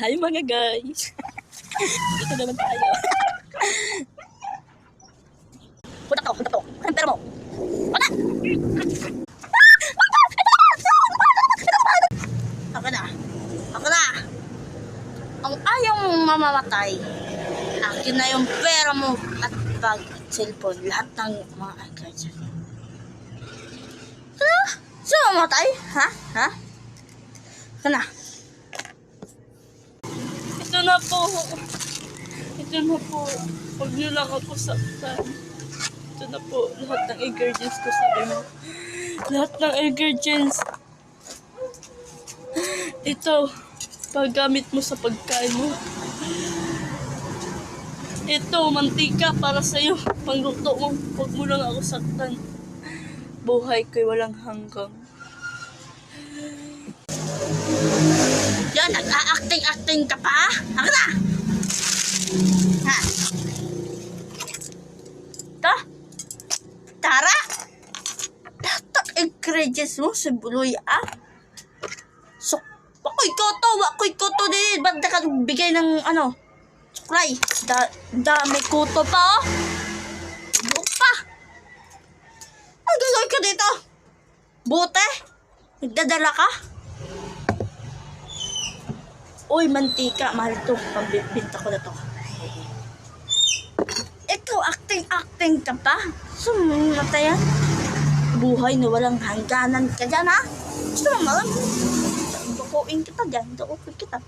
Hi mga guys. Ito naman tayo. Punta to. Anong pera mo? Wala! Ako na. Ang ayaw mong mamamatay, akin na yung pera mo at bag at cellphone. Lahat ng mga iCards. Sino mamatay? Ha? Ako na. Ito na po. Huwag niyo lang ako saktan. Ito na po. Lahat ng ingredients ko, sabi mo. Lahat ng ingredients. Ito. Paggamit mo sa pagkain mo. Ito, mantika para sa'yo. Pangluto mo. Huwag mo lang ako saktan. Buhay ko'y walang hanggang. Yan, nag-a-acting ka pa? Ako na! Ha? Ito? Tara? Lahat ng ingredients mo sa buloy, So, ako'y koto din. Ba't ka bigay ng, suklay? May koto pa, Buok pa. Ang gagawin ko dito? Bote? Nagdadala ka? Uy, mantika. Mahal ito. Pambibinta ko na to. Ikaw, acting ka pa? Sumatayan? Buhay na walang hangganan ka dyan, ha? Gusto mo malam? Bukuin kita dyan. Bukuin kita.